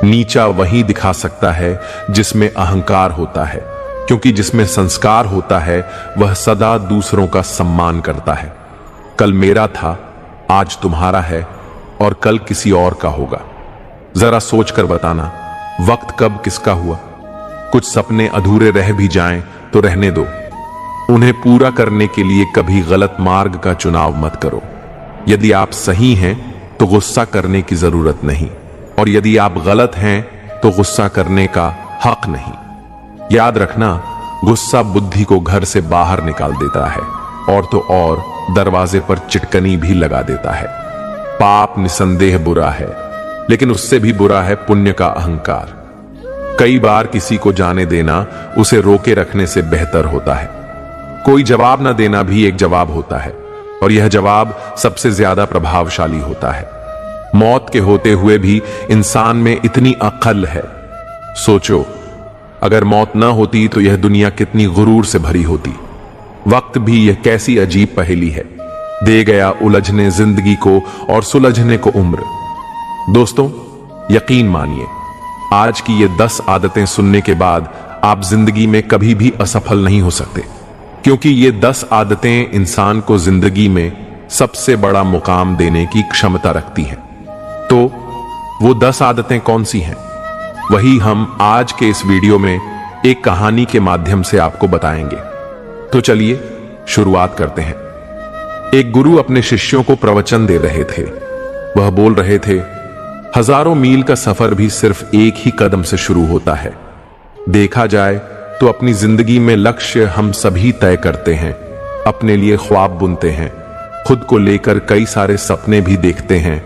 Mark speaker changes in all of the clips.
Speaker 1: नीचा वही दिखा सकता है जिसमें अहंकार होता है, क्योंकि जिसमें संस्कार होता है वह सदा दूसरों का सम्मान करता है। कल मेरा था, आज तुम्हारा है और कल किसी और का होगा। जरा सोचकर बताना, वक्त कब किसका हुआ। कुछ सपने अधूरे रह भी जाएं तो रहने दो, उन्हें पूरा करने के लिए कभी गलत मार्ग का चुनाव मत करो। यदि आप सही हैं तो गुस्सा करने की जरूरत नहीं, और यदि आप गलत हैं तो गुस्सा करने का हक नहीं। याद रखना, गुस्सा बुद्धि को घर से बाहर निकाल देता है और तो और दरवाजे पर चिटकनी भी लगा देता है। पाप निसंदेह बुरा है, लेकिन उससे भी बुरा है पुण्य का अहंकार। कई बार किसी को जाने देना उसे रोके रखने से बेहतर होता है। कोई जवाब न देना भी एक जवाब होता है, और यह जवाब सबसे ज्यादा प्रभावशाली होता है। मौत के होते हुए भी इंसान में इतनी अक्ल है। सोचो, अगर मौत न होती तो यह दुनिया कितनी गुरूर से भरी होती। वक्त भी यह कैसी अजीब पहेली है, दे गया उलझने जिंदगी को और सुलझने को उम्र। दोस्तों, यकीन मानिए, आज की ये 10 आदतें सुनने के बाद आप जिंदगी में कभी भी असफल नहीं हो सकते, क्योंकि ये 10 आदतें इंसान को जिंदगी में सबसे बड़ा मुकाम देने की क्षमता रखती हैं। तो वो 10 आदतें कौन सी हैं, वही हम आज के इस वीडियो में एक कहानी के माध्यम से आपको बताएंगे। तो चलिए शुरुआत करते हैं। एक गुरु अपने शिष्यों को प्रवचन दे रहे थे। वह बोल रहे थे, हजारों मील का सफर भी सिर्फ एक ही कदम से शुरू होता है। देखा जाए तो अपनी जिंदगी में लक्ष्य हम सभी तय करते हैं, अपने लिए ख्वाब बुनते हैं, खुद को लेकर कई सारे सपने भी देखते हैं,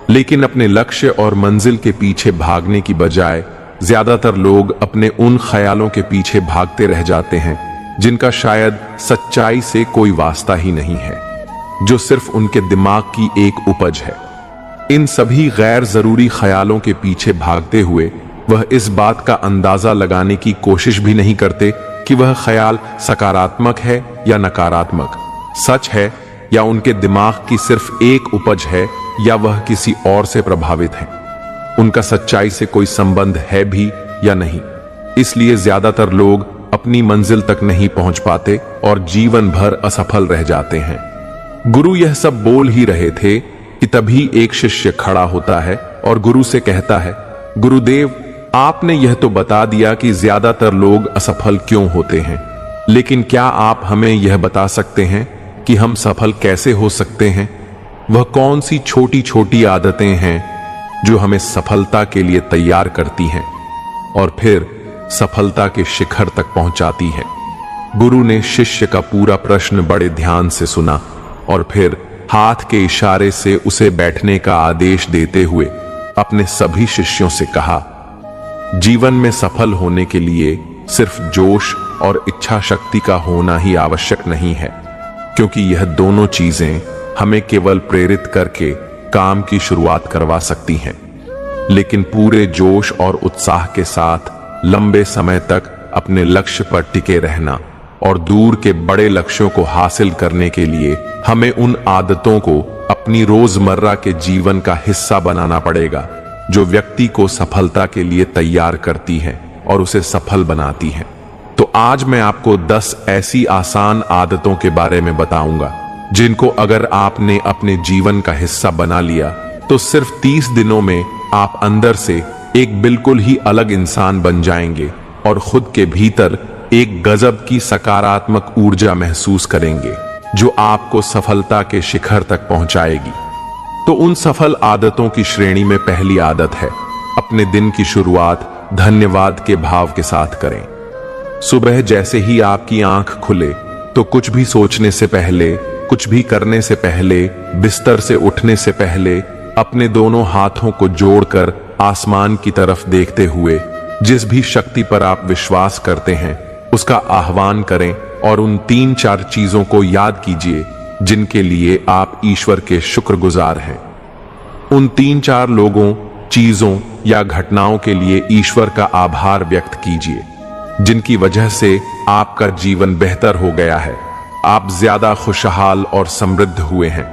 Speaker 1: लेकिन अपने लक्ष्य और मंजिल के पीछे भागने की बजाय ज्यादातर लोग अपने उन ख्यालों के पीछे भागते रह जाते हैं जिनका शायद सच्चाई से कोई वास्ता ही नहीं है, जो सिर्फ उनके दिमाग की एक उपज है। इन सभी गैर जरूरी ख्यालों के पीछे भागते हुए वह इस बात का अंदाजा लगाने की कोशिश भी नहीं करते कि वह ख्याल सकारात्मक है या नकारात्मक, सच है या उनके दिमाग की सिर्फ एक उपज है या वह किसी और से प्रभावित है। उनका सच्चाई से कोई संबंध है भी या नहीं। इसलिए ज्यादातर लोग अपनी मंजिल तक नहीं पहुंच पाते और जीवन भर असफल रह जाते हैं। गुरु यह सब बोल ही रहे थे कि तभी एक शिष्य खड़ा होता है और गुरु से कहता है, गुरुदेव, आपने यह तो बता दिया कि ज्यादातर लोग असफल क्यों होते हैं, लेकिन क्या आप हमें यह बता सकते हैं कि हम सफल कैसे हो सकते हैं? वह कौन सी छोटी छोटी आदतें हैं जो हमें सफलता के लिए तैयार करती हैं और फिर सफलता के शिखर तक पहुंचाती हैं? गुरु ने शिष्य का पूरा प्रश्न बड़े ध्यान से सुना और फिर हाथ के इशारे से उसे बैठने का आदेश देते हुए अपने सभी शिष्यों से कहा, जीवन में सफल होने के लिए सिर्फ जोश और इच्छा शक्ति का होना ही आवश्यक नहीं है, क्योंकि यह दोनों चीजें हमें केवल प्रेरित करके काम की शुरुआत करवा सकती हैं, लेकिन पूरे जोश और उत्साह के साथ लंबे समय तक अपने लक्ष्य पर टिके रहना और दूर के बड़े लक्ष्यों को हासिल करने के लिए हमें उन आदतों को अपनी रोजमर्रा के जीवन का हिस्सा बनाना पड़ेगा जो व्यक्ति को सफलता के लिए तैयार करती हैं और उसे सफल बनाती हैं। तो आज मैं आपको 10 ऐसी आसान आदतों के बारे में बताऊंगा जिनको अगर आपने अपने जीवन का हिस्सा बना लिया तो सिर्फ 30 दिनों में आप अंदर से एक बिल्कुल ही अलग इंसान बन जाएंगे और खुद के भीतर एक गजब की सकारात्मक ऊर्जा महसूस करेंगे जो आपको सफलता के शिखर तक पहुंचाएगी। तो उन सफल आदतों की श्रेणी में पहली आदत है, अपने दिन की शुरुआत धन्यवाद के भाव के साथ करें। सुबह जैसे ही आपकी आंख खुले तो कुछ भी सोचने से पहले, कुछ भी करने से पहले, बिस्तर से उठने से पहले अपने दोनों हाथों को जोड़कर आसमान की तरफ देखते हुए जिस भी शक्ति पर आप विश्वास करते हैं उसका आह्वान करें और उन 3-4 चीजों को याद कीजिए जिनके लिए आप ईश्वर के शुक्रगुजार हैं। उन 3-4 लोगों, चीजों या घटनाओं के लिए ईश्वर का आभार व्यक्त कीजिए जिनकी वजह से आपका जीवन बेहतर हो गया है, आप ज्यादा खुशहाल और समृद्ध हुए हैं।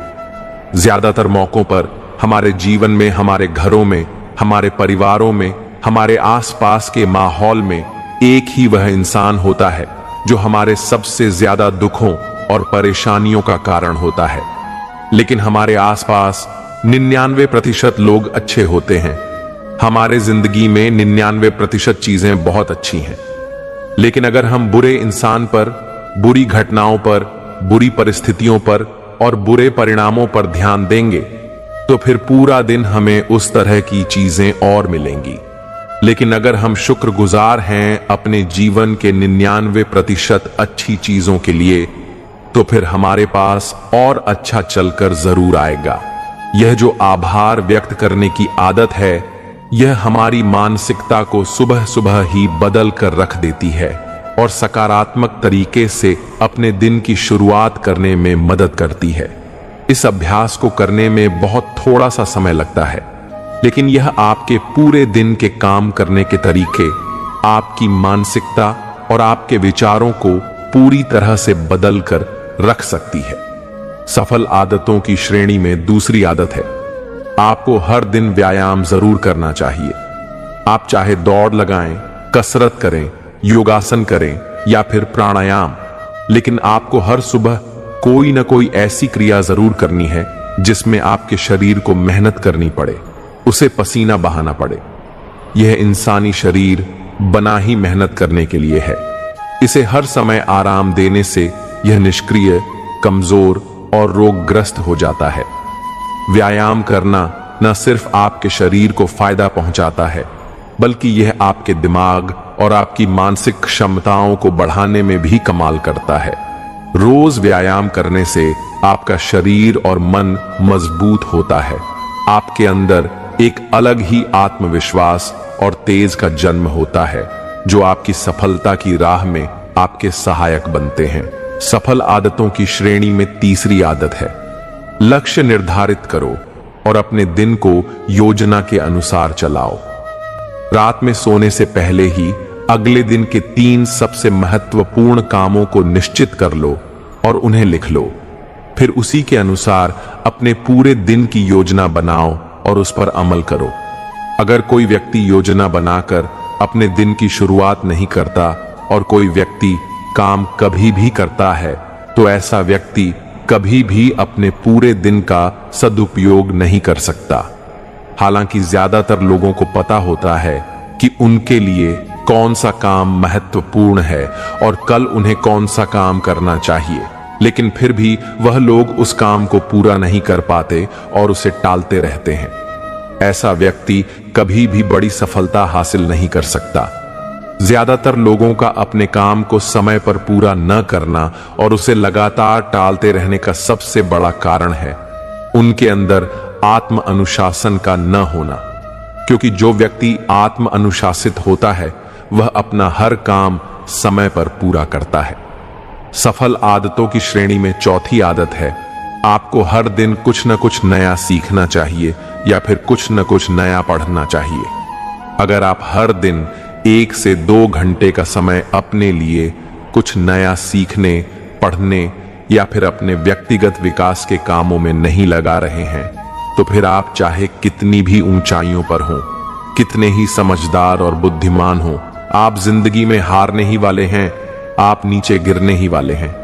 Speaker 1: ज्यादातर मौकों पर हमारे जीवन में, हमारे घरों में हमारे परिवारों में, हमारे आसपास के माहौल में एक ही वह इंसान होता है जो हमारे सबसे ज्यादा दुखों और परेशानियों का कारण होता है। लेकिन हमारे आसपास 99% लोग अच्छे होते हैं। हमारे जिंदगी में 99% चीजें बहुत अच्छी हैं। लेकिन अगर हम बुरे इंसान पर, बुरी घटनाओं पर, बुरी परिस्थितियों पर और बुरे परिणामों पर ध्यान देंगे तो फिर पूरा दिन हमें उस तरह की चीजें और मिलेंगी। लेकिन अगर हम शुक्रगुजार हैं अपने जीवन के 99% अच्छी चीजों के लिए, तो फिर हमारे पास और अच्छा चलकर जरूर आएगा। यह जो आभार व्यक्त करने की आदत है, यह हमारी मानसिकता को सुबह सुबह ही बदल कर रख देती है और सकारात्मक तरीके से अपने दिन की शुरुआत करने में मदद करती है। इस अभ्यास को करने में बहुत थोड़ा सा समय लगता है, लेकिन यह आपके पूरे दिन के काम करने के तरीके, आपकी मानसिकता और आपके विचारों को पूरी तरह से बदल कर रख सकती है। सफल आदतों की श्रेणी में दूसरी आदत है, आपको हर दिन व्यायाम जरूर करना चाहिए। आप चाहे दौड़ लगाएं, कसरत करें, योगासन करें या फिर प्राणायाम, लेकिन आपको हर सुबह कोई ना कोई ऐसी क्रिया जरूर करनी है जिसमें आपके शरीर को मेहनत करनी पड़े, उसे पसीना बहाना पड़े। यह इंसानी शरीर बना ही मेहनत करने के लिए है। इसे हर समय आराम देने से यह निष्क्रिय, कमजोर और रोगग्रस्त हो जाता है। व्यायाम करना न सिर्फ आपके शरीर को फायदा पहुंचाता है, बल्कि यह आपके दिमाग और आपकी मानसिक क्षमताओं को बढ़ाने में भी कमाल करता है। रोज व्यायाम करने से आपका शरीर और मन मजबूत होता है। आपके अंदर एक अलग ही आत्मविश्वास और तेज का जन्म होता है, जो आपकी सफलता की राह में आपके सहायक बनते हैं। सफल आदतों की श्रेणी में तीसरी आदत है, लक्ष्य निर्धारित करो और अपने दिन को योजना के अनुसार चलाओ। रात में सोने से पहले ही अगले दिन के 3 सबसे महत्वपूर्ण कामों को निश्चित कर लो और उन्हें लिख लो। फिर उसी के अनुसार अपने पूरे दिन की योजना बनाओ और उस पर अमल करो। अगर कोई व्यक्ति योजना बनाकर अपने दिन की शुरुआत नहीं करता और कोई व्यक्ति काम कभी भी करता है, तो ऐसा व्यक्ति कभी भी अपने पूरे दिन का सदुपयोग नहीं कर सकता। हालांकि ज्यादातर लोगों को पता होता है कि उनके लिए कौन सा काम महत्वपूर्ण है और कल उन्हें कौन सा काम करना चाहिए, लेकिन फिर भी वह लोग उस काम को पूरा नहीं कर पाते और उसे टालते रहते हैं। ऐसा व्यक्ति कभी भी बड़ी सफलता हासिल नहीं कर सकता। ज्यादातर लोगों का अपने काम को समय पर पूरा न करना और उसे लगातार टालते रहने का सबसे बड़ा कारण है उनके अंदर आत्म अनुशासन का न होना। क्योंकि जो व्यक्ति आत्म अनुशासित होता है, वह अपना हर काम समय पर पूरा करता है। सफल आदतों की श्रेणी में चौथी आदत है, आपको हर दिन कुछ न कुछ नया सीखना चाहिए या फिर कुछ न कुछ नया पढ़ना चाहिए। अगर आप हर दिन 1 से 2 घंटे का समय अपने लिए कुछ नया सीखने, पढ़ने या फिर अपने व्यक्तिगत विकास के कामों में नहीं लगा रहे हैं, तो फिर आप चाहे कितनी भी ऊंचाइयों पर हों, कितने ही समझदार और बुद्धिमान हों, आप जिंदगी में हारने ही वाले हैं, आप नीचे गिरने ही वाले हैं।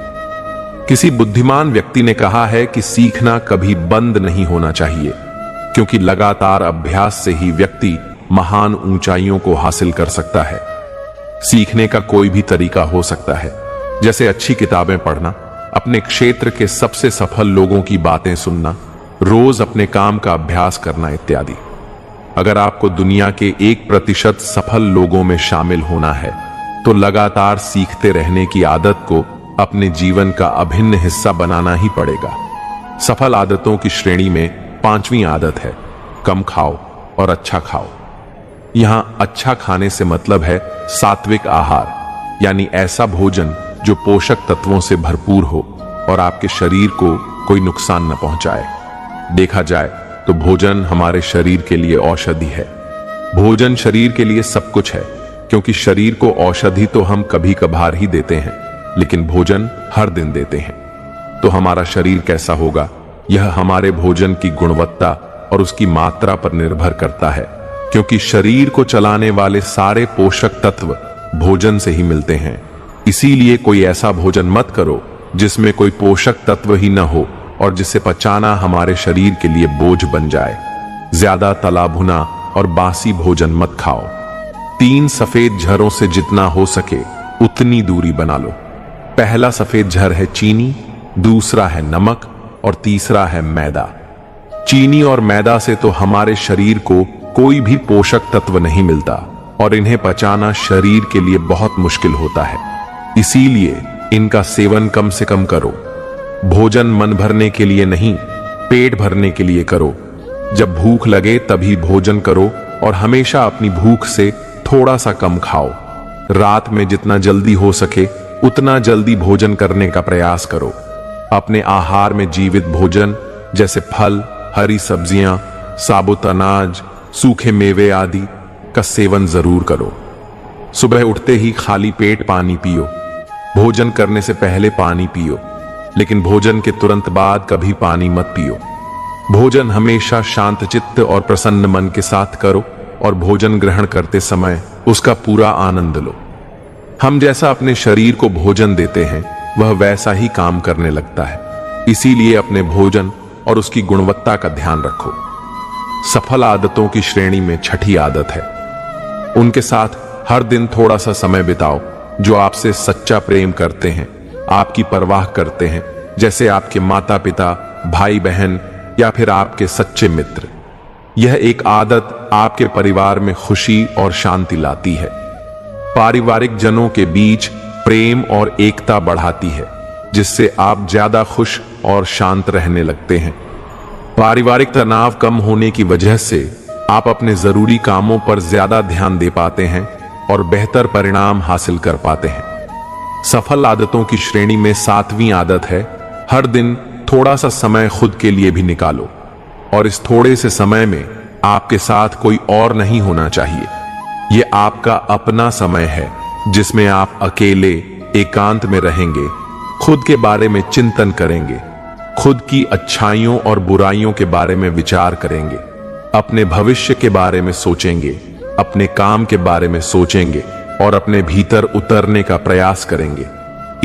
Speaker 1: किसी बुद्धिमान व्यक्ति ने कहा है कि सीखना कभी बंद नहीं होना चाहिए, क्योंकि लगातार अभ्यास से ही व्यक्ति महान ऊंचाइयों को हासिल कर सकता है। सीखने का कोई भी तरीका हो सकता है, जैसे अच्छी किताबें पढ़ना, अपने क्षेत्र के सबसे सफल लोगों की बातें सुनना, रोज अपने काम का अभ्यास करना इत्यादि। अगर आपको दुनिया के 1% सफल लोगों में शामिल होना है, तो लगातार सीखते रहने की आदत को अपने जीवन का अभिन्न हिस्सा बनाना ही पड़ेगा। सफल आदतों की श्रेणी में 5वीं आदत है, कम खाओ और अच्छा खाओ। यहां अच्छा खाने से मतलब है सात्विक आहार, यानी ऐसा भोजन जो पोषक तत्वों से भरपूर हो और आपके शरीर को कोई नुकसान न पहुंचाए। देखा जाए तो भोजन हमारे शरीर के लिए औषधि है। भोजन शरीर के लिए सब कुछ है, क्योंकि शरीर को औषधि तो हम कभी कभार ही देते हैं, लेकिन भोजन हर दिन देते हैं। तो हमारा शरीर कैसा होगा, यह हमारे भोजन की गुणवत्ता और उसकी मात्रा पर निर्भर करता है, क्योंकि शरीर को चलाने वाले सारे पोषक तत्व भोजन से ही मिलते हैं। इसीलिए कोई ऐसा भोजन मत करो जिसमें कोई पोषक तत्व ही न हो और जिसे पचाना हमारे शरीर के लिए बोझ बन जाए। ज्यादा तला भुना और बासी भोजन मत खाओ। 3 सफेद झरों से जितना हो सके उतनी दूरी बना लो। पहला सफेद झर है चीनी, दूसरा है नमक और तीसरा है मैदा। चीनी और मैदा से तो हमारे शरीर को कोई भी पोषक तत्व नहीं मिलता और इन्हें पचाना शरीर के लिए बहुत मुश्किल होता है। इसीलिए इनका सेवन कम से कम करो। भोजन मन भरने के लिए नहीं, पेट भरने के लिए करो। जब भूख लगे तभी भोजन करो और हमेशा अपनी भूख से थोड़ा सा कम खाओ। रात में जितना जल्दी हो सके उतना जल्दी भोजन करने का प्रयास करो। अपने आहार में जीवित भोजन जैसे फल, हरी सब्जियां, साबुत अनाज, सूखे मेवे आदि का सेवन जरूर करो। सुबह उठते ही खाली पेट पानी पियो। भोजन करने से पहले पानी पियो, लेकिन भोजन के तुरंत बाद कभी पानी मत पियो। भोजन हमेशा शांत चित्त और प्रसन्न मन के साथ करो और भोजन ग्रहण करते समय उसका पूरा आनंद लो। हम जैसा अपने शरीर को भोजन देते हैं वह वैसा ही काम करने लगता है। इसीलिए अपने भोजन और उसकी गुणवत्ता का ध्यान रखो। सफल आदतों की श्रेणी में छठी आदत है, उनके साथ हर दिन थोड़ा सा समय बिताओ जो आपसे सच्चा प्रेम करते हैं, आपकी परवाह करते हैं, जैसे आपके माता पिता, भाई बहन या फिर आपके सच्चे मित्र। यह एक आदत आपके परिवार में खुशी और शांति लाती है। पारिवारिक जनों के बीच प्रेम और एकता बढ़ाती है, जिससे आप ज्यादा खुश और शांत रहने लगते हैं। पारिवारिक तनाव कम होने की वजह से आप अपने जरूरी कामों पर ज्यादा ध्यान दे पाते हैं और बेहतर परिणाम हासिल कर पाते हैं। सफल आदतों की श्रेणी में 7वीं आदत है, हर दिन थोड़ा सा समय खुद के लिए भी निकालो। और इस थोड़े से समय में आपके साथ कोई और नहीं होना चाहिए। यह आपका अपना समय है जिसमें आप अकेले एकांत में रहेंगे, खुद के बारे में चिंतन करेंगे, खुद की अच्छाइयों और बुराइयों के बारे में विचार करेंगे, अपने भविष्य के बारे में सोचेंगे, अपने काम के बारे में सोचेंगे और अपने भीतर उतरने का प्रयास करेंगे।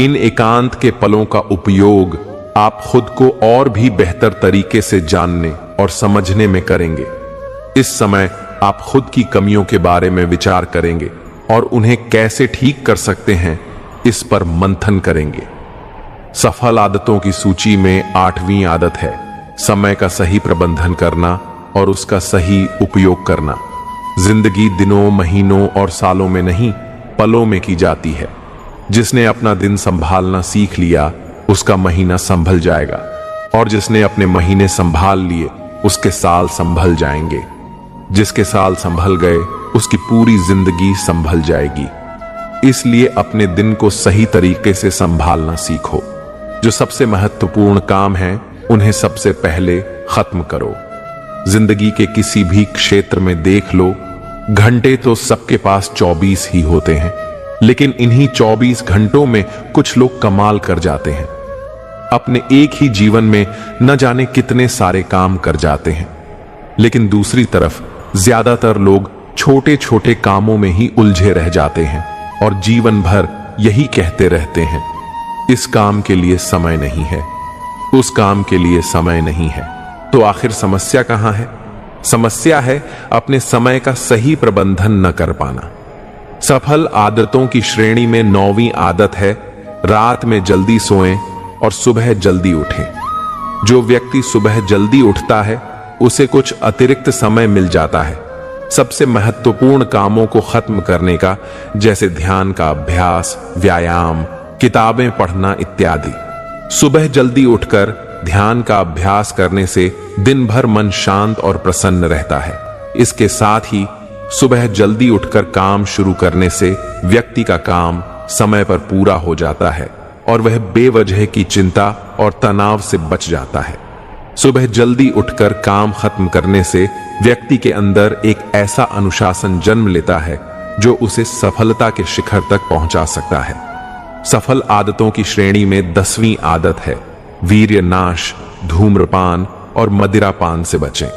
Speaker 1: इन एकांत के पलों का उपयोग आप खुद को और भी बेहतर तरीके से जानने और समझने में करेंगे। इस समय आप खुद की कमियों के बारे में विचार करेंगे और उन्हें कैसे ठीक कर सकते हैं इस पर मंथन करेंगे। सफल आदतों की सूची में 8वीं आदत है, समय का सही प्रबंधन करना और उसका सही उपयोग करना। जिंदगी दिनों, महीनों और सालों में नहीं, पलों में की जाती है। जिसने अपना दिन संभालना सीख लिया उसका महीना संभल जाएगा और जिसने अपने महीने संभाल लिए उसके साल संभल जाएंगे। जिसके साल संभल गए उसकी पूरी जिंदगी संभल जाएगी। इसलिए अपने दिन को सही तरीके से संभालना सीखो। जो सबसे महत्वपूर्ण काम है उन्हें सबसे पहले खत्म करो। जिंदगी के किसी भी क्षेत्र में देख लो, घंटे तो सबके पास 24 ही होते हैं, लेकिन इन्हीं 24 घंटों में कुछ लोग कमाल कर जाते हैं। अपने एक ही जीवन में न जाने कितने सारे काम कर जाते हैं, लेकिन दूसरी तरफ ज्यादातर लोग छोटे छोटे कामों में ही उलझे रह जाते हैं और जीवन भर यही कहते रहते हैं, इस काम के लिए समय नहीं है, उस काम के लिए समय नहीं है। तो आखिर समस्या कहां है? समस्या है अपने समय का सही प्रबंधन न कर पाना। सफल आदतों की श्रेणी में 9वीं आदत है, रात में जल्दी सोएं और सुबह जल्दी उठें। जो व्यक्ति सुबह जल्दी उठता है उसे कुछ अतिरिक्त समय मिल जाता है सबसे महत्वपूर्ण कामों को खत्म करने का, जैसे ध्यान का अभ्यास, व्यायाम, किताबें पढ़ना इत्यादि। सुबह जल्दी उठकर ध्यान का अभ्यास करने से दिन भर मन शांत और प्रसन्न रहता है। इसके साथ ही सुबह जल्दी उठकर काम शुरू करने से व्यक्ति का काम समय पर पूरा हो जाता है और वह बेवजह की चिंता और तनाव से बच जाता है। सुबह जल्दी उठकर काम खत्म करने से व्यक्ति के अंदर एक ऐसा अनुशासन जन्म लेता है जो उसे सफलता के शिखर तक पहुंचा सकता है। सफल आदतों की श्रेणी में 10वीं आदत है, वीर्य नाश, धूम्रपान और मदिरापान से बचें।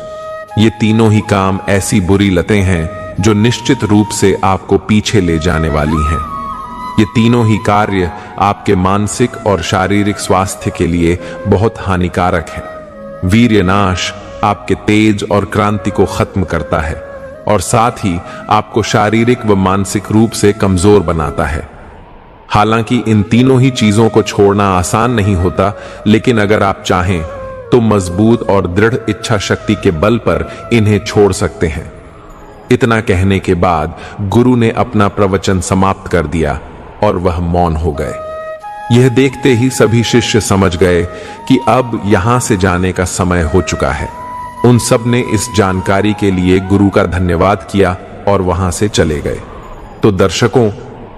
Speaker 1: ये तीनों ही काम ऐसी बुरी लतें हैं जो निश्चित रूप से आपको पीछे ले जाने वाली हैं। ये तीनों ही कार्य आपके मानसिक और शारीरिक स्वास्थ्य के लिए बहुत हानिकारक है। वीर्यनाश आपके तेज और क्रांति को खत्म करता है और साथ ही आपको शारीरिक व मानसिक रूप से कमजोर बनाता है। हालांकि इन तीनों ही चीजों को छोड़ना आसान नहीं होता, लेकिन अगर आप चाहें तो मजबूत और दृढ़ इच्छा शक्ति के बल पर इन्हें छोड़ सकते हैं। इतना कहने के बाद गुरु ने अपना प्रवचन समाप्त कर दिया और वह मौन हो गए। यह देखते ही सभी शिष्य समझ गए कि अब यहां से जाने का समय हो चुका है। उन सब ने इस जानकारी के लिए गुरु का धन्यवाद किया और वहां से चले गए। तो दर्शकों,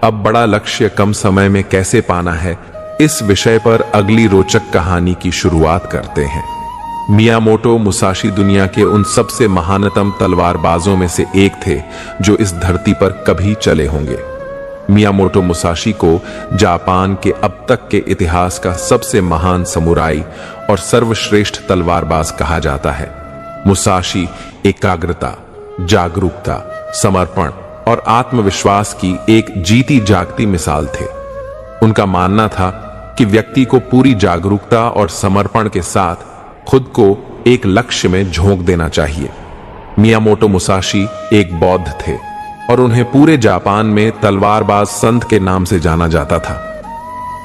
Speaker 1: अब बड़ा लक्ष्य कम समय में कैसे पाना है, इस विषय पर अगली रोचक कहानी की शुरुआत करते हैं। मियामोटो मुसाशी दुनिया के उन सबसे महानतम तलवारबाजों में से एक थे जो इस धरती पर कभी चले होंगे। मियामोटो मुसाशी को जापान के अब तक के इतिहास का सबसे महान समुराई और सर्वश्रेष्ठ तलवारबाज कहा जाता है। मुसाशी एकाग्रता, जागरूकता, समर्पण और आत्मविश्वास की एक जीती जागती मिसाल थे। उनका मानना था कि व्यक्ति को पूरी जागरूकता और समर्पण के साथ खुद को एक लक्ष्य में झोंक देना चाहिए। मियामोटो मुसाशी एक बौद्ध थे और उन्हें पूरे जापान में तलवारबाज संत के नाम से जाना जाता था।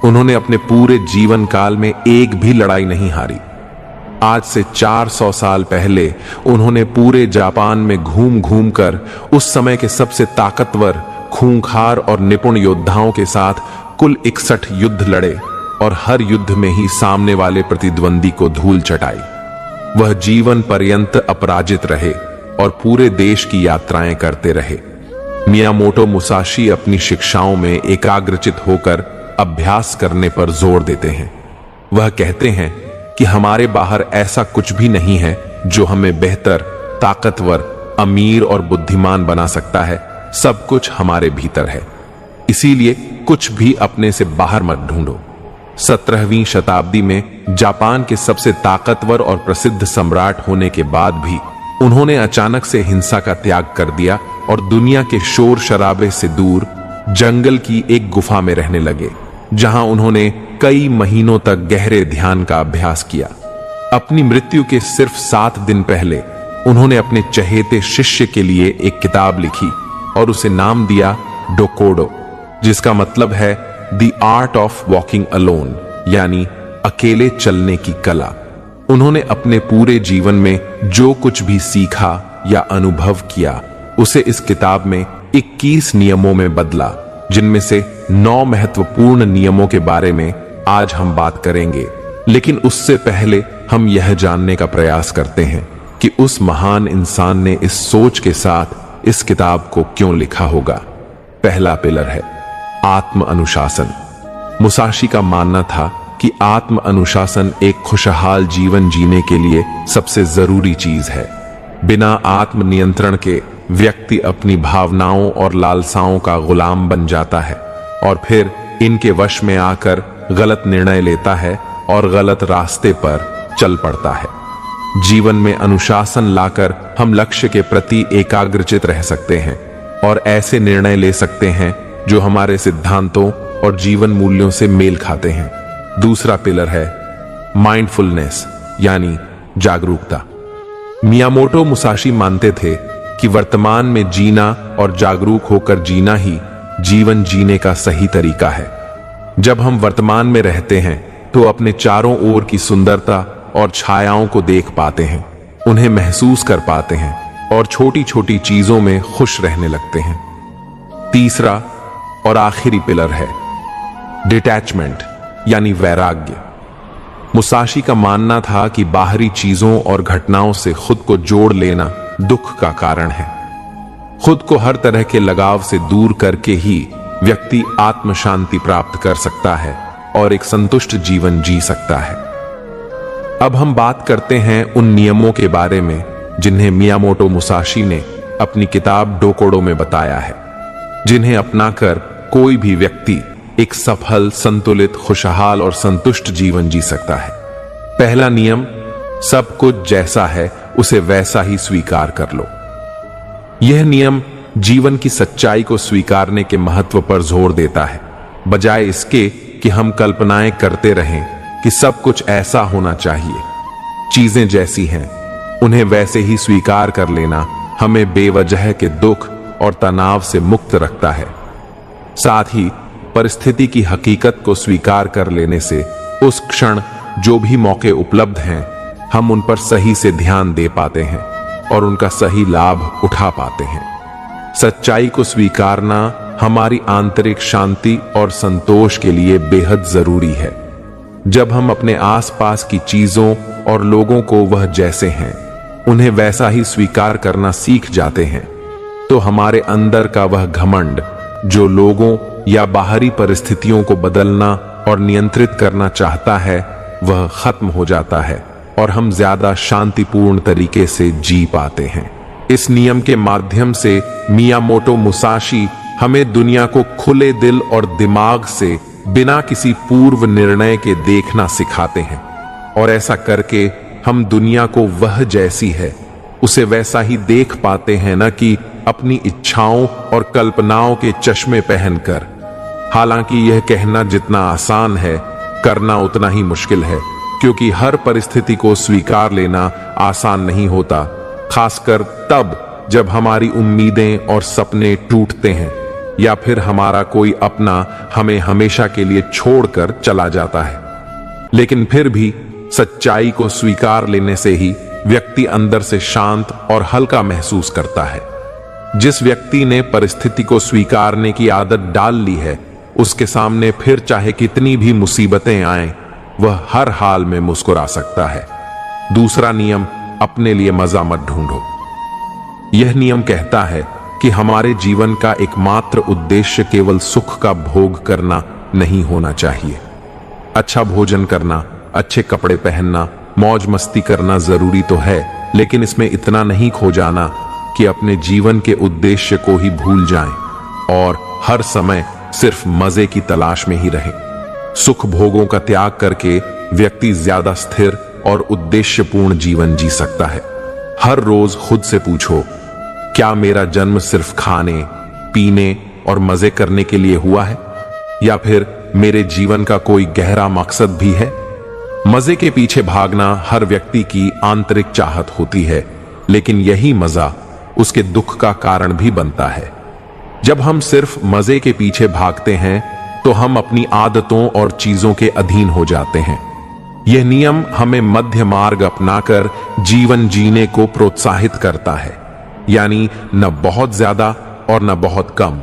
Speaker 1: उन्होंने अपने पूरे जीवन काल में एक भी लड़ाई नहीं हारी। आज से 400 साल पहले उन्होंने पूरे जापान में घूम घूम कर उस समय के सबसे ताकतवर, खूंखार और निपुण योद्धाओं के साथ कुल 61 युद्ध लड़े और हर युद्ध में ही सामने वाले प्रतिद्वंदी को धूल चटाई। वह जीवन पर्यंत अपराजित रहे और पूरे देश की यात्राएं करते रहे। मियामोटो मुसाशी अपनी शिक्षाओं में एकाग्रचित होकर अभ्यास करने पर जोर देते हैं। वह कहते हैं कि हमारे बाहर ऐसा कुछ भी नहीं है जो हमें बेहतर, ताकतवर, अमीर और बुद्धिमान बना सकता है। सब कुछ हमारे भीतर है। इसीलिए कुछ भी अपने से बाहर मत ढूंढो। 17वीं शताब्दी में जापान के सबसे ताकतवर और प्रसिद्ध सम्राट होने के बाद भी उन्होंने अचानक से हिंसा का त्याग कर दिया और दुनिया के शोर शराबे से दूर जंगल की एक गुफा में रहने लगे, जहां उन्होंने कई महीनों तक गहरे ध्यान का अभ्यास किया। अपनी मृत्यु के सिर्फ 7 दिन पहले उन्होंने अपने चहेते शिष्य के लिए एक किताब लिखी और उसे नाम दिया डोकोडो, जिसका मतलब है the art of walking alone, यानी अकेले चलने की कला। उन्होंने अपने पूरे जीवन में जो कुछ भी सीखा या अनुभव किया उसे इस किताब में 21 नियमों में बदला, जिनमें से 9 महत्वपूर्ण नियमों के बारे में आज हम बात करेंगे। लेकिन उससे पहले हम यह जानने का प्रयास करते हैं कि उस महान इंसान ने इस सोच के साथ इस किताब को क्यों लिखा होगा। पहला पिलर है आत्म अनुशासन। मुसाशी का मानना था कि आत्म अनुशासन एक खुशहाल जीवन जीने के लिए सबसे जरूरी चीज है। बिना आत्म नियंत्रण के व्यक्ति अपनी भावनाओं और लालसाओं का गुलाम बन जाता है और फिर इनके वश में आकर गलत निर्णय लेता है और गलत रास्ते पर चल पड़ता है। जीवन में अनुशासन लाकर हम लक्ष्य के प्रति एकाग्रचित रह सकते हैं और ऐसे निर्णय ले सकते हैं जो हमारे सिद्धांतों और जीवन मूल्यों से मेल खाते हैं। दूसरा पिलर है माइंडफुलनेस, यानी जागरूकता। मियामोटो मुसाशी मानते थे कि वर्तमान में जीना और जागरूक होकर जीना ही जीवन जीने का सही तरीका है। जब हम वर्तमान में रहते हैं तो अपने चारों ओर की सुंदरता और छायाओं को देख पाते हैं, उन्हें महसूस कर पाते हैं और छोटी छोटी चीजों में खुश रहने लगते हैं। तीसरा और आखिरी पिलर है डिटैचमेंट, यानी वैराग्य। मुसाशी का मानना था कि बाहरी चीजों और घटनाओं से खुद को जोड़ लेना दुख का कारण है। खुद को हर तरह के लगाव से दूर करके ही व्यक्ति आत्म शांति प्राप्त कर सकता है और एक संतुष्ट जीवन जी सकता है। अब हम बात करते हैं उन नियमों के बारे में जिन्हें मियामोटो मुसाशी ने अपनी किताब डोकोडो में बताया है, जिन्हें अपनाकर कोई भी व्यक्ति एक सफल, संतुलित, खुशहाल और संतुष्ट जीवन जी सकता है। पहला नियम, सब कुछ जैसा है उसे वैसा ही स्वीकार कर लो। यह नियम जीवन की सच्चाई को स्वीकारने के महत्व पर जोर देता है, बजाय इसके कि हम कल्पनाएं करते रहें कि सब कुछ ऐसा होना चाहिए। चीजें जैसी हैं उन्हें वैसे ही स्वीकार कर लेना हमें बेवजह के दुख और तनाव से मुक्त रखता है। साथ ही परिस्थिति की हकीकत को स्वीकार कर लेने से उस क्षण जो भी मौके उपलब्ध हैं, हम उन पर सही से ध्यान दे पाते हैं और उनका सही लाभ उठा पाते हैं। सच्चाई को स्वीकारना हमारी आंतरिक शांति और संतोष के लिए बेहद जरूरी है। जब हम अपने आसपास की चीजों और लोगों को वह जैसे हैं उन्हें वैसा ही स्वीकार करना सीख जाते हैं, तो हमारे अंदर का वह घमंड जो लोगों या बाहरी परिस्थितियों को बदलना और नियंत्रित करना चाहता है, वह खत्म हो जाता है और हम ज्यादा शांतिपूर्ण तरीके से जी पाते हैं। इस नियम के माध्यम से मियामोटो मुसाशी हमें दुनिया को खुले दिल और दिमाग से बिना किसी पूर्व निर्णय के देखना सिखाते हैं, और ऐसा करके हम दुनिया को वह जैसी है उसे वैसा ही देख पाते हैं, न कि अपनी इच्छाओं और कल्पनाओं के चश्मे पहनकर। हालांकि यह कहना जितना आसान है, करना उतना ही मुश्किल है, क्योंकि हर परिस्थिति को स्वीकार लेना आसान नहीं होता, खासकर तब जब हमारी उम्मीदें और सपने टूटते हैं या फिर हमारा कोई अपना हमें हमेशा के लिए छोड़कर चला जाता है। लेकिन फिर भी सच्चाई को स्वीकार लेने से ही व्यक्ति अंदर से शांत और हल्का महसूस करता है। जिस व्यक्ति ने परिस्थिति को स्वीकारने की आदत डाल ली है, उसके सामने फिर चाहे कितनी भी मुसीबतें आएं, वह हर हाल में मुस्कुरा सकता है। दूसरा नियम, अपने लिए मजा मत ढूंढो। यह नियम कहता है कि हमारे जीवन का एकमात्र उद्देश्य केवल सुख का भोग करना नहीं होना चाहिए। अच्छा भोजन करना, अच्छे कपड़े पहनना, मौज मस्ती करना जरूरी तो है, लेकिन इसमें इतना नहीं खो जाना कि अपने जीवन के उद्देश्य को ही भूल जाएं और हर समय सिर्फ मजे की तलाश में ही रहें। सुख भोगों का त्याग करके व्यक्ति ज्यादा स्थिर और उद्देश्यपूर्ण जीवन जी सकता है। हर रोज खुद से पूछो, क्या मेरा जन्म सिर्फ खाने, पीने और मजे करने के लिए हुआ है, या फिर मेरे जीवन का कोई गहरा मकसद भी है? मजे के पीछे भागना हर व्यक्ति की आंतरिक चाहत होती है, लेकिन यही मजा उसके दुख का कारण भी बनता है। जब हम सिर्फ मजे के पीछे भागते हैं तो हम अपनी आदतों और चीजों के अधीन हो जाते हैं। यह नियम हमें मध्य मार्ग अपनाकर जीवन जीने को प्रोत्साहित करता है, यानी न बहुत ज्यादा और न बहुत कम।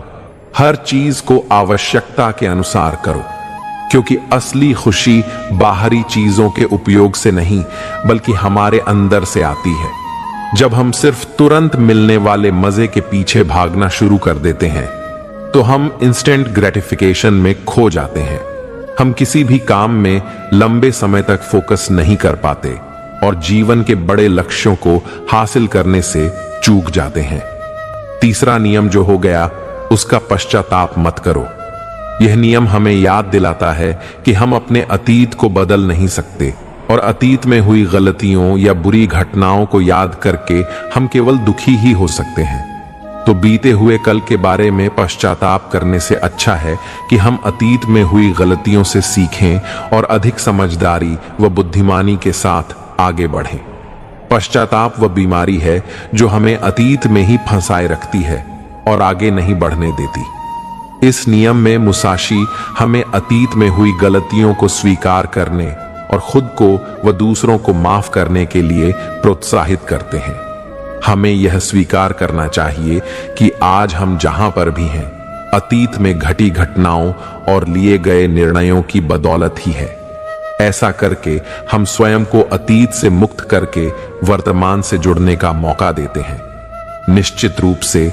Speaker 1: हर चीज को आवश्यकता के अनुसार करो, क्योंकि असली खुशी बाहरी चीजों के उपयोग से नहीं बल्कि हमारे अंदर से आती है। जब हम सिर्फ तुरंत मिलने वाले मजे के पीछे भागना शुरू कर देते हैं तो हम इंस्टेंट ग्रेटिफिकेशन में खो जाते हैं। हम किसी भी काम में लंबे समय तक फोकस नहीं कर पाते और जीवन के बड़े लक्ष्यों को हासिल करने से चूक जाते हैं। तीसरा नियम जो हो गया, उसका पश्चाताप मत करो। यह नियम हमें याद दिलाता है कि हम अपने अतीत को बदल नहीं सकते और अतीत में हुई गलतियों या बुरी घटनाओं को याद करके हम केवल दुखी ही हो सकते हैं। तो बीते हुए कल के बारे में पश्चाताप करने से अच्छा है कि हम अतीत में हुई गलतियों से सीखें और अधिक समझदारी व बुद्धिमानी के साथ आगे बढ़ें। पश्चाताप वह बीमारी है जो हमें अतीत में ही फंसाए रखती है और आगे नहीं बढ़ने देती। इस नियम में मुसाशी हमें अतीत में हुई गलतियों को स्वीकार करने और खुद को व दूसरों को माफ करने के लिए प्रोत्साहित करते हैं। हमें यह स्वीकार करना चाहिए कि आज हम जहां पर भी हैं, अतीत में घटी घटनाओं और लिए गए निर्णयों की बदौलत ही है। ऐसा करके हम स्वयं को अतीत से मुक्त करके वर्तमान से जुड़ने का मौका देते हैं। निश्चित रूप से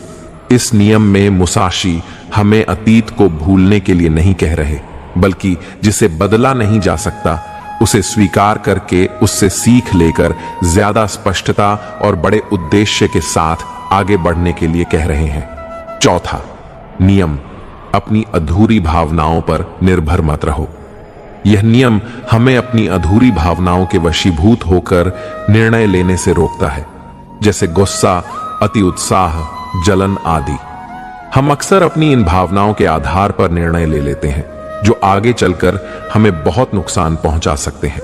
Speaker 1: इस नियम में मुसाशी हमें अतीत को भूलने के लिए नहीं कह रहे, बल्कि जिसे बदला नहीं जा सकता उसे स्वीकार करके उससे सीख लेकर ज्यादा स्पष्टता और बड़े उद्देश्य के साथ आगे बढ़ने के लिए कह रहे हैं। चौथा नियम, अपनी अधूरी भावनाओं पर निर्भर मत रहो। यह नियम हमें अपनी अधूरी भावनाओं के वशीभूत होकर निर्णय लेने से रोकता है, जैसे गुस्सा, अति उत्साह, जलन आदि। हम अक्सर अपनी इन भावनाओं के आधार पर निर्णय ले लेते हैं जो आगे चलकर हमें बहुत नुकसान पहुंचा सकते हैं।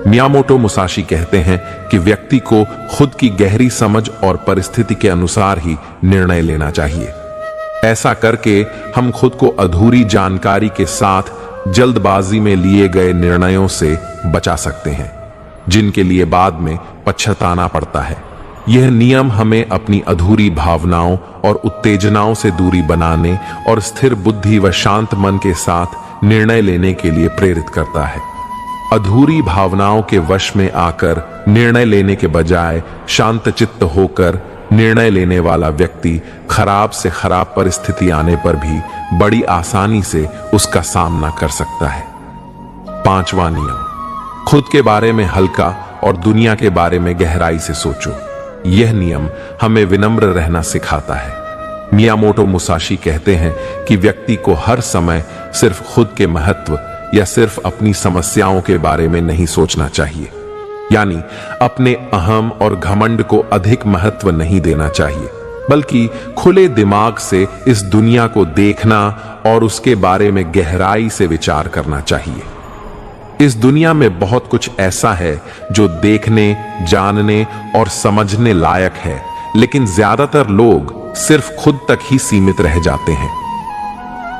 Speaker 1: मियामोटो मुसाशी कहते हैं कि व्यक्ति को खुद की गहरी समझ और परिस्थिति के अनुसार ही निर्णय लेना चाहिए। ऐसा करके हम खुद को अधूरी जानकारी के साथ जल्दबाजी में लिए गए निर्णयों से बचा सकते हैं, जिनके लिए बाद में पछताना पड़ता है। यह नियम हमें अपनी अधूरी भावनाओं और उत्तेजनाओं से दूरी बनाने और स्थिर बुद्धि व शांत मन के साथ निर्णय लेने के लिए प्रेरित करता है। अधूरी भावनाओं के वश में आकर निर्णय लेने के बजाय शांतचित्त होकर निर्णय लेने वाला व्यक्ति खराब से खराब परिस्थिति आने पर भी बड़ी आसानी से उसका सामना कर सकता है। 5वां नियम, खुद के बारे में हल्का और दुनिया के बारे में गहराई से सोचो। यह नियम हमें विनम्र रहना सिखाता है। मियामोटो मुसाशी कहते हैं कि व्यक्ति को हर समय सिर्फ खुद के महत्व या सिर्फ अपनी समस्याओं के बारे में नहीं सोचना चाहिए, यानी अपने अहम और घमंड को अधिक महत्व नहीं देना चाहिए, बल्कि खुले दिमाग से इस दुनिया को देखना और उसके बारे में गहराई से विचार करना चाहिए। इस दुनिया में बहुत कुछ ऐसा है जो देखने, जानने और समझने लायक है, लेकिन ज्यादातर लोग सिर्फ खुद तक ही सीमित रह जाते हैं।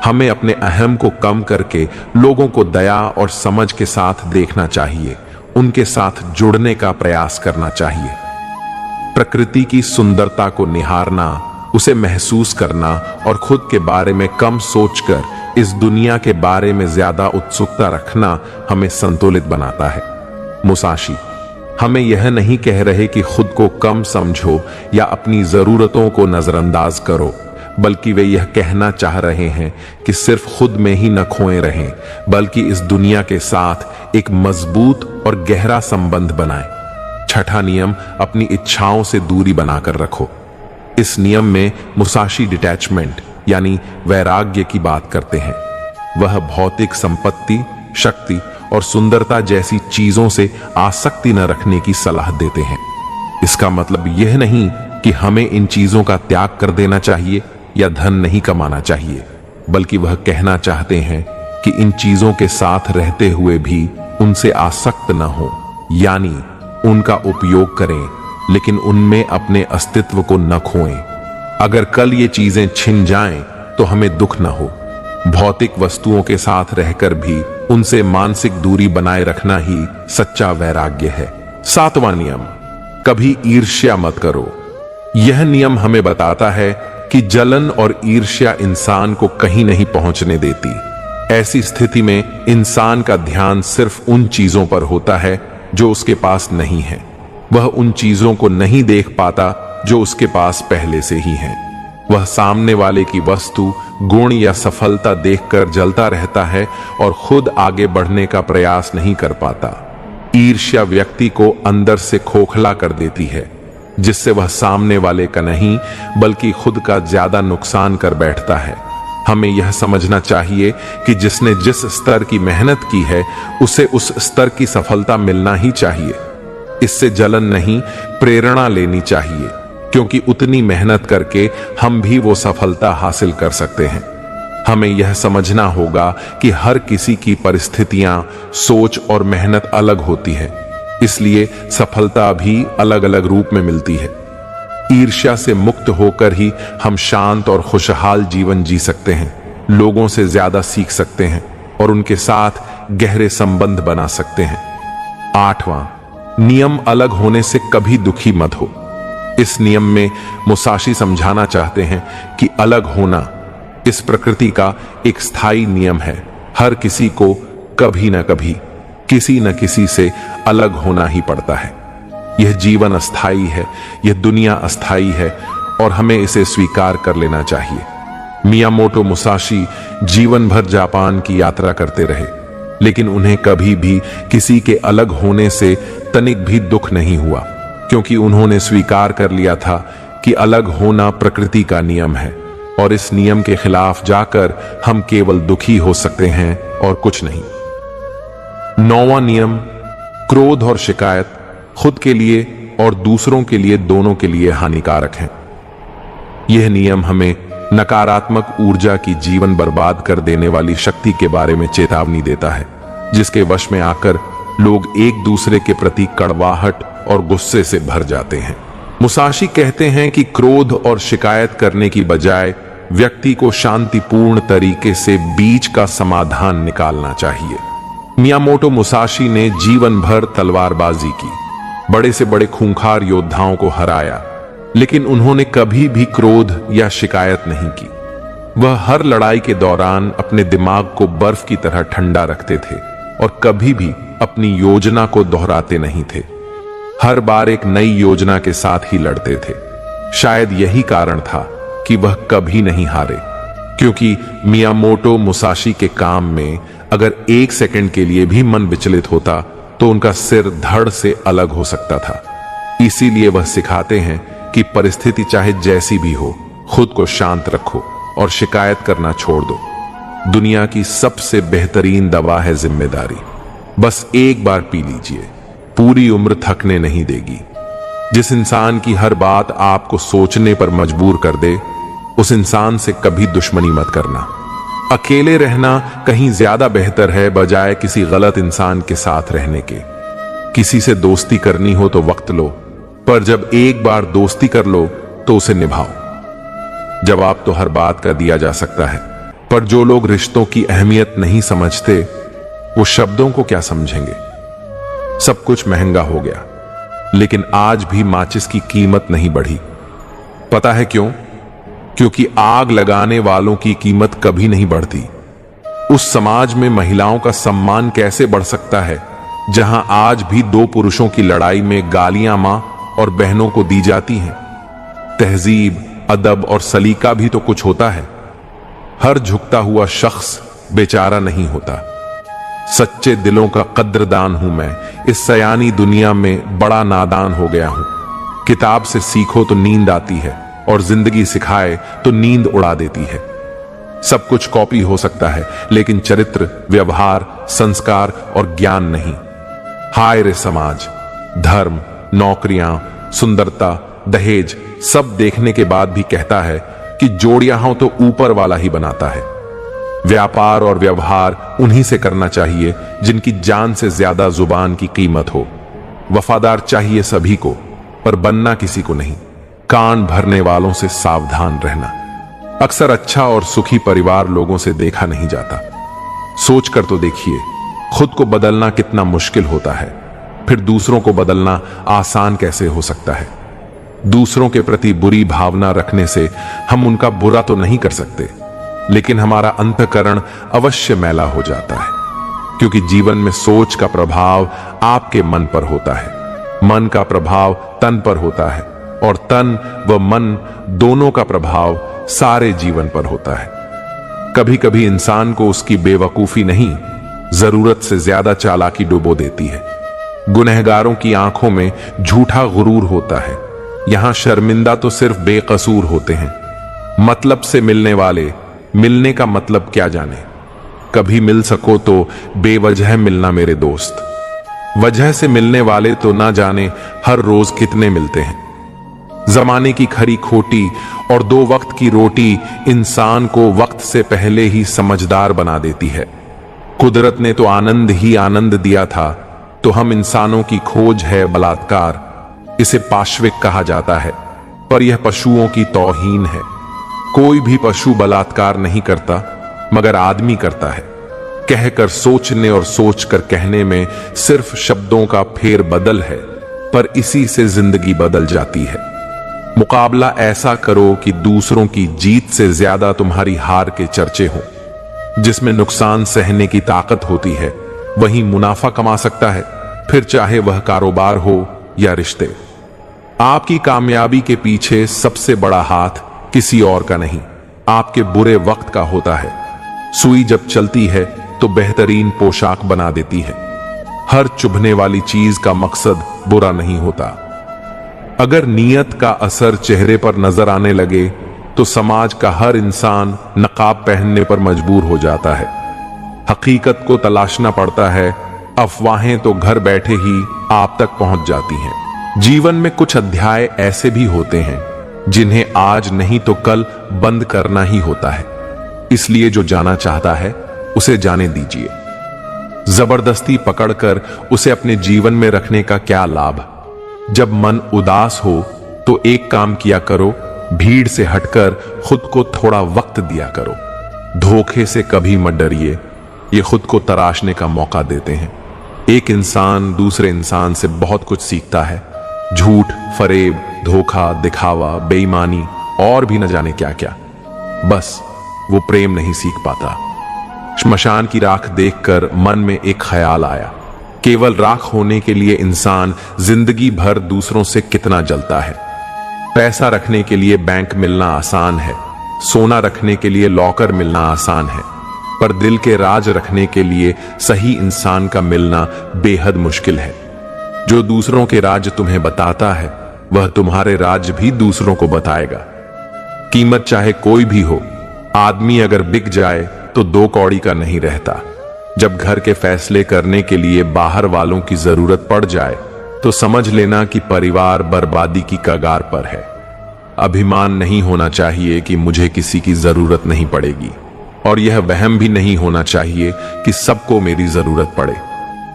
Speaker 1: हमें अपने अहम को कम करके लोगों को दया और समझ के साथ देखना चाहिए, उनके साथ जुड़ने का प्रयास करना चाहिए। प्रकृति की सुंदरता को निहारना, उसे महसूस करना और खुद के बारे में कम सोचकर इस दुनिया के बारे में ज्यादा उत्सुकता रखना हमें संतुलित बनाता है। मुसाशी हमें यह नहीं कह रहे कि खुद को कम समझो या अपनी जरूरतों को नजरअंदाज करो, बल्कि वे यह कहना चाह रहे हैं कि सिर्फ खुद में ही न खोए रहें, बल्कि इस दुनिया के साथ एक मजबूत और गहरा संबंध बनाएं। 6ठा नियम, अपनी इच्छाओं से दूरी बनाकर रखो। इस नियम में मुसाशी डिटैचमेंट यानी वैराग्य की बात करते हैं। वह भौतिक संपत्ति, शक्ति और सुंदरता जैसी चीजों से आसक्ति न रखने की सलाह देते हैं। इसका मतलब यह नहीं कि हमें इन चीजों का त्याग कर देना चाहिए या धन नहीं कमाना चाहिए, बल्कि वह कहना चाहते हैं कि इन चीजों के साथ रहते हुए भी उनसे आसक्त न हो, यानी उनका उपयोग करें लेकिन उनमें अपने अस्तित्व को न खोएं। अगर कल ये चीजें छिन जाएं तो हमें दुख न हो। भौतिक वस्तुओं के साथ रहकर भी उनसे मानसिक दूरी बनाए रखना ही सच्चा वैराग्य है। 7वां नियम, कभी ईर्ष्या मत करो। यह नियम हमें बताता है कि जलन और ईर्ष्या इंसान को कहीं नहीं पहुंचने देती। ऐसी स्थिति में इंसान का ध्यान सिर्फ उन चीजों पर होता है जो उसके पास नहीं है। वह उन चीजों को नहीं देख पाता जो उसके पास पहले से ही है। वह सामने वाले की वस्तु, गुण या सफलता देखकर जलता रहता है और खुद आगे बढ़ने का प्रयास नहीं कर पाता। ईर्ष्या व्यक्ति को अंदर से खोखला कर देती है, जिससे वह सामने वाले का नहीं बल्कि खुद का ज्यादा नुकसान कर बैठता है। हमें यह समझना चाहिए कि जिसने जिस स्तर की मेहनत की है उसे उस स्तर की सफलता मिलना ही चाहिए। इससे जलन नहीं, प्रेरणा लेनी चाहिए, क्योंकि उतनी मेहनत करके हम भी वो सफलता हासिल कर सकते हैं। हमें यह समझना होगा कि हर किसी की परिस्थितियां, सोच और मेहनत अलग होती है, इसलिए सफलता भी अलग अलग रूप में मिलती है। ईर्ष्या से मुक्त होकर ही हम शांत और खुशहाल जीवन जी सकते हैं, लोगों से ज्यादा सीख सकते हैं और उनके साथ गहरे संबंध बना सकते हैं। 8वां नियम, अलग होने से कभी दुखी मत हो। इस नियम में मुसाशी समझाना चाहते हैं कि अलग होना इस प्रकृति का एक स्थायी नियम है। हर किसी को कभी न कभी किसी न किसी से अलग होना ही पड़ता है। यह जीवन अस्थाई है, यह दुनिया अस्थाई है और हमें इसे स्वीकार कर लेना चाहिए। मियामोटो मुसाशी जीवन भर जापान की यात्रा करते रहे, लेकिन उन्हें कभी भी किसी के अलग होने से तनिक भी दुख नहीं हुआ, क्योंकि उन्होंने स्वीकार कर लिया था कि अलग होना प्रकृति का नियम है और इस नियम के खिलाफ जाकर हम केवल दुखी हो सकते हैं और कुछ नहीं। 9वां नियम, क्रोध और शिकायत खुद के लिए और दूसरों के लिए, दोनों के लिए हानिकारक हैं। यह नियम हमें नकारात्मक ऊर्जा की जीवन बर्बाद कर देने वाली शक्ति के बारे में चेतावनी देता है, जिसके वश में आकर लोग एक दूसरे के प्रति कड़वाहट और गुस्से से भर जाते हैं। मुसाशी कहते हैं कि क्रोध और शिकायत करने की बजाय व्यक्ति को शांतिपूर्ण तरीके से बीच का समाधान निकालना चाहिए। मियामोटो मुसाशी ने जीवन भर तलवारबाजी की, बड़े से बड़े खूंखार योद्धाओं को हराया, लेकिन उन्होंने कभी भी क्रोध या शिकायत नहीं की। वह हर लड़ाई के दौरान अपने दिमाग को बर्फ की तरह ठंडा रखते थे और कभी भी अपनी योजना को दोहराते नहीं थे। हर बार एक नई योजना के साथ ही लड़ते थे। शायद यही कारण था कि वह कभी नहीं हारे, क्योंकि मियामोटो मुसाशी के काम में अगर 1 सेकंड के लिए भी मन विचलित होता तो उनका सिर धड़ से अलग हो सकता था। इसीलिए वह सिखाते हैं कि परिस्थिति चाहे जैसी भी हो, खुद को शांत रखो और शिकायत करना छोड़ दो। दुनिया की सबसे बेहतरीन दवा है जिम्मेदारी। बस एक बार पी लीजिए, पूरी उम्र थकने नहीं देगी। जिस इंसान की हर बात आपको सोचने पर मजबूर कर दे, उस इंसान से कभी दुश्मनी मत करना। अकेले रहना कहीं ज्यादा बेहतर है बजाय किसी गलत इंसान के साथ रहने के। किसी से दोस्ती करनी हो तो वक्त लो, पर जब एक बार दोस्ती कर लो तो उसे निभाओ। जवाब तो हर बात का दिया जा सकता है, पर जो लोग रिश्तों की अहमियत नहीं समझते, वो शब्दों को क्या समझेंगे। सब कुछ महंगा हो गया, लेकिन आज भी माचिस की कीमत नहीं बढ़ी। पता है क्यों? क्योंकि आग लगाने वालों की कीमत कभी नहीं बढ़ती। उस समाज में महिलाओं का सम्मान कैसे बढ़ सकता है जहां आज भी 2 पुरुषों की लड़ाई में गालियां मां और बहनों को दी जाती हैं? तहजीब, अदब और सलीका भी तो कुछ होता है। हर झुकता हुआ शख्स बेचारा नहीं होता। सच्चे दिलों का कद्रदान हूं मैं। इस सयानी दुनिया में बड़ा नादान हो गया हूं। किताब से सीखो तो नींद आती है और जिंदगी सिखाए तो नींद उड़ा देती है। सब कुछ कॉपी हो सकता है, लेकिन चरित्र, व्यवहार, संस्कार और ज्ञान नहीं। हाय रे समाज! धर्म, नौकरियां, सुंदरता, दहेज सब देखने के बाद भी कहता है कि जोड़ियां हो तो ऊपर वाला ही बनाता है। व्यापार और व्यवहार उन्हीं से करना चाहिए जिनकी जान से ज्यादा जुबान की कीमत हो। वफादार चाहिए सभी को, पर बनना किसी को नहीं। कान भरने वालों से सावधान रहना। अक्सर अच्छा और सुखी परिवार लोगों से देखा नहीं जाता। सोच कर तो देखिए, खुद को बदलना कितना मुश्किल होता है, फिर दूसरों को बदलना आसान कैसे हो सकता है। दूसरों के प्रति बुरी भावना रखने से हम उनका बुरा तो नहीं कर सकते, लेकिन हमारा अंतःकरण अवश्य मैला हो जाता है, क्योंकि जीवन में सोच का प्रभाव आपके मन पर होता है, मन का प्रभाव तन पर होता है, और तन व मन दोनों का प्रभाव सारे जीवन पर होता है। कभी कभी इंसान को उसकी बेवकूफी नहीं, जरूरत से ज्यादा चालाकी डुबो देती है। गुनहगारों की आंखों में झूठा गुरूर होता है। यहां शर्मिंदा तो सिर्फ बेकसूर होते हैं। मतलब से मिलने वाले मिलने का मतलब क्या जाने। कभी मिल सको तो बेवजह मिलना मेरे दोस्त। वजह से मिलने वाले तो ना जाने हर रोज कितने मिलते हैं। जमाने की खरी खोटी और 2 वक्त की रोटी इंसान को वक्त से पहले ही समझदार बना देती है। कुदरत ने तो आनंद ही आनंद दिया था, तो हम इंसानों की खोज है बलात्कार। इसे पाशविक कहा जाता है, पर यह पशुओं की तौहीन है। कोई भी पशु बलात्कार नहीं करता, मगर आदमी करता है। कहकर सोचने और सोचकर कहने में सिर्फ शब्दों का फेर बदल है, पर इसी से जिंदगी बदल जाती है। मुकाबला ऐसा करो कि दूसरों की जीत से ज्यादा तुम्हारी हार के चर्चे हों। जिसमें नुकसान सहने की ताकत होती है, वही मुनाफा कमा सकता है, फिर चाहे वह कारोबार हो या रिश्ते। आपकी कामयाबी के पीछे सबसे बड़ा हाथ किसी और का नहीं, आपके बुरे वक्त का होता है। सुई जब चलती है तो बेहतरीन पोशाक बना देती है। हर चुभने वाली चीज का मकसद बुरा नहीं होता। अगर नीयत का असर चेहरे पर नजर आने लगे तो समाज का हर इंसान नकाब पहनने पर मजबूर हो जाता है। हकीकत को तलाशना पड़ता है, अफवाहें तो घर बैठे ही आप तक पहुंच जाती हैं। जीवन में कुछ अध्याय ऐसे भी होते हैं जिन्हें आज नहीं तो कल बंद करना ही होता है। इसलिए जो जाना चाहता है उसे जाने दीजिए। जबरदस्ती पकड़कर उसे अपने जीवन में रखने का क्या लाभ। जब मन उदास हो तो एक काम किया करो, भीड़ से हटकर खुद को थोड़ा वक्त दिया करो। धोखे से कभी मत डरिए, ये खुद को तराशने का मौका देते हैं। एक इंसान दूसरे इंसान से बहुत कुछ सीखता है। झूठ, फरेब, धोखा, दिखावा, बेईमानी और भी न जाने क्या क्या। बस वो प्रेम नहीं सीख पाता। श्मशान की राख देखकर मन में एक ख्याल आया, केवल राख होने के लिए इंसान जिंदगी भर दूसरों से कितना जलता है। पैसा रखने के लिए बैंक मिलना आसान है, सोना रखने के लिए लॉकर मिलना आसान है, पर दिल के राज रखने के लिए सही इंसान का मिलना बेहद मुश्किल है। जो दूसरों के राज तुम्हें बताता है वह तुम्हारे राज भी दूसरों को बताएगा। कीमत चाहे कोई भी हो, आदमी अगर बिक जाए तो 2 कौड़ी का नहीं रहता। जब घर के फैसले करने के लिए बाहर वालों की जरूरत पड़ जाए तो समझ लेना कि परिवार बर्बादी की कगार पर है। अभिमान नहीं होना चाहिए कि मुझे किसी की जरूरत नहीं पड़ेगी, और यह वहम भी नहीं होना चाहिए कि सबको मेरी जरूरत पड़े।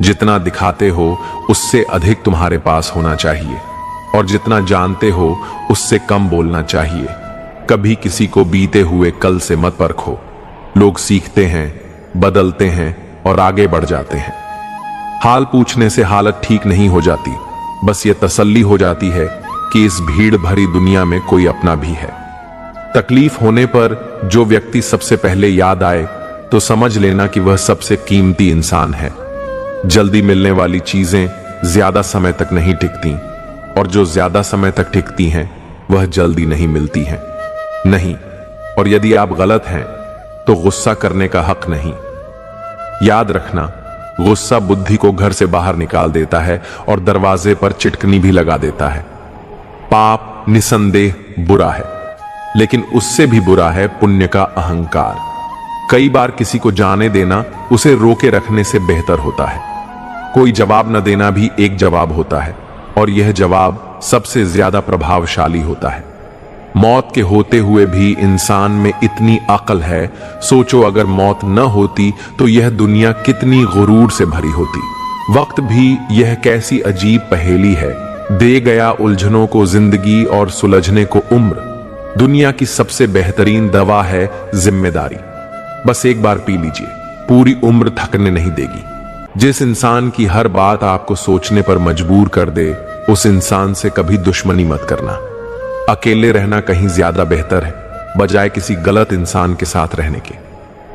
Speaker 1: जितना दिखाते हो उससे अधिक तुम्हारे पास होना चाहिए, और जितना जानते हो उससे कम बोलना चाहिए। कभी किसी को बीते हुए कल से मत परखो। लोग सीखते हैं, बदलते हैं और आगे बढ़ जाते हैं। हाल पूछने से हालत ठीक नहीं हो जाती, बस ये तसल्ली हो जाती है कि इस भीड़ भरी दुनिया में कोई अपना भी है। तकलीफ होने पर जो व्यक्ति सबसे पहले याद आए तो समझ लेना कि वह सबसे कीमती इंसान है। जल्दी मिलने वाली चीजें ज्यादा समय तक नहीं टिकती, और जो ज्यादा समय तक टिकती हैं वह जल्दी नहीं मिलती हैं। नहीं, और यदि आप गलत हैं तो गुस्सा करने का हक नहीं। याद रखना, गुस्सा बुद्धि को घर से बाहर निकाल देता है और दरवाजे पर चिटकनी भी लगा देता है। पाप निसंदेह बुरा है, लेकिन उससे भी बुरा है पुण्य का अहंकार। कई बार किसी को जाने देना उसे रोके रखने से बेहतर होता है। कोई जवाब न देना भी एक जवाब होता है, और यह जवाब सबसे ज्यादा प्रभावशाली होता है। मौत के होते हुए भी इंसान में इतनी अक्ल है। सोचो, अगर मौत न होती तो यह दुनिया कितनी गुरूर से भरी होती। वक्त भी यह कैसी अजीब पहेली है, दे गया उलझनों को जिंदगी और सुलझने को उम्र। दुनिया की सबसे बेहतरीन दवा है जिम्मेदारी। बस एक बार पी लीजिए, पूरी उम्र थकने नहीं देगी। जिस इंसान की हर बात आपको सोचने पर मजबूर कर दे, उस इंसान से कभी दुश्मनी मत करना। अकेले रहना कहीं ज्यादा बेहतर है बजाय किसी गलत इंसान के साथ रहने के।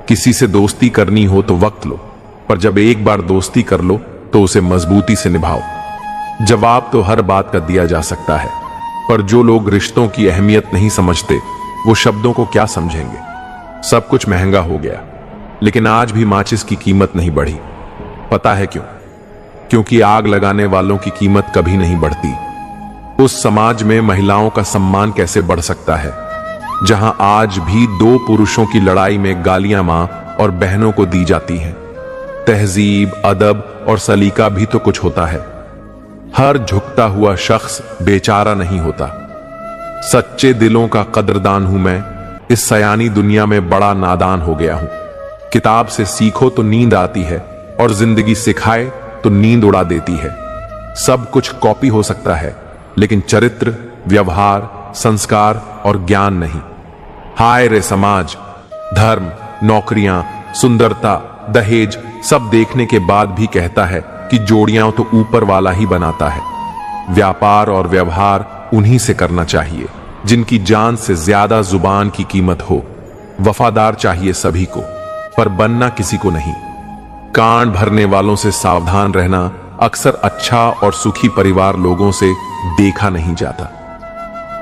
Speaker 1: किसी से दोस्ती करनी हो तो वक्त लो, पर जब एक बार दोस्ती कर लो तो उसे मजबूती से निभाओ। जवाब तो हर बात का दिया जा सकता है, पर जो लोग रिश्तों की अहमियत नहीं समझते वो शब्दों को क्या समझेंगे। सब कुछ महंगा हो गया, लेकिन आज भी माचिस की कीमत नहीं बढ़ी। पता है क्यों? क्योंकि आग लगाने वालों की कीमत कभी नहीं बढ़ती। उस समाज में महिलाओं का सम्मान कैसे बढ़ सकता है जहां आज भी 2 पुरुषों की लड़ाई में गालियां मां और बहनों को दी जाती हैं। तहजीब, अदब और सलीका भी तो कुछ होता है। हर झुकता हुआ शख्स बेचारा नहीं होता। सच्चे दिलों का कदरदान हूं मैं, इस सयानी दुनिया में बड़ा नादान हो गया हूं। किताब से सीखो तो नींद आती है, और जिंदगी सिखाए तो नींद उड़ा देती है। सब कुछ कॉपी हो सकता है, लेकिन चरित्र, व्यवहार, संस्कार और ज्ञान नहीं। हाय रे समाज, धर्म, नौकरियां, सुंदरता, दहेज सब देखने के बाद भी कहता है कि जोड़ियां तो ऊपर वाला ही बनाता है। व्यापार और व्यवहार उन्हीं से करना चाहिए जिनकी जान से ज्यादा जुबान की कीमत हो। वफादार चाहिए सभी को, पर बनना किसी को नहीं। कान भरने वालों से सावधान रहना अक्सर अच्छा और सुखी परिवार लोगों से देखा नहीं जाता।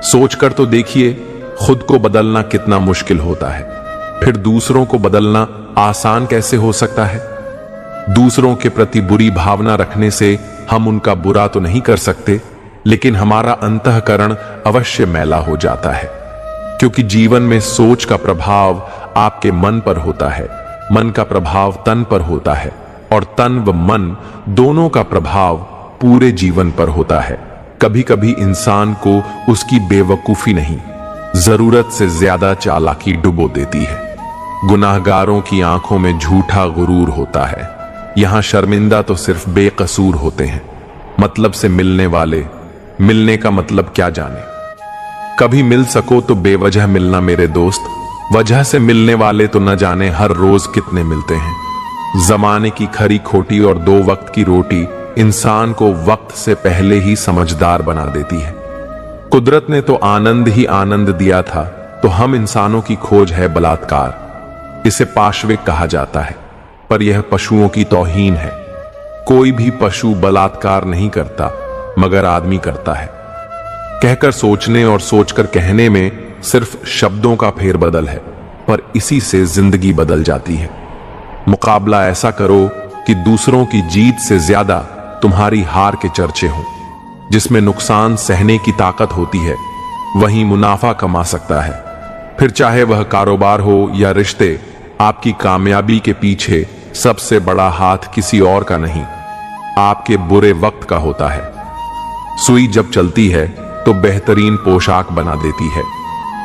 Speaker 1: सोचकर तो देखिए, खुद को बदलना कितना मुश्किल होता है, फिर दूसरों को बदलना आसान कैसे हो सकता है। दूसरों के प्रति बुरी भावना रखने से हम उनका बुरा तो नहीं कर सकते, लेकिन हमारा अंतःकरण अवश्य मैला हो जाता है। क्योंकि जीवन में सोच का प्रभाव आपके मन पर होता है, मन का प्रभाव तन पर होता है, और तन व मन दोनों का प्रभाव पूरे जीवन पर होता है। कभी कभी इंसान को उसकी बेवकूफी नहीं, जरूरत से ज्यादा चालाकी डुबो देती है। गुनाहगारों की आंखों में झूठा गुरूर होता है। यहां शर्मिंदा तो सिर्फ बेकसूर होते हैं। मतलब से मिलने वाले मिलने का मतलब क्या जाने। कभी मिल सको तो बेवजह मिलना मेरे दोस्त, वजह से मिलने वाले तो न जाने हर रोज कितने मिलते हैं। जमाने की खरी खोटी और 2 वक्त की रोटी इंसान को वक्त से पहले ही समझदार बना देती है। कुदरत ने तो आनंद ही आनंद दिया था, तो हम इंसानों की खोज है बलात्कार। इसे पाशविक कहा जाता है, पर यह पशुओं की तौहीन है। कोई भी पशु बलात्कार नहीं करता, मगर आदमी करता है। कहकर सोचने और सोचकर कहने में सिर्फ शब्दों का फेरबदल है, पर इसी से जिंदगी बदल जाती है। मुकाबला ऐसा करो कि दूसरों की जीत से ज्यादा तुम्हारी हार के चर्चे हों। जिसमें नुकसान सहने की ताकत होती है, वही मुनाफा कमा सकता है। फिर चाहे वह कारोबार हो या रिश्ते, आपकी कामयाबी के पीछे सबसे बड़ा हाथ किसी और का नहीं, आपके बुरे वक्त का होता है। सुई जब चलती है तो बेहतरीन पोशाक बना देती है,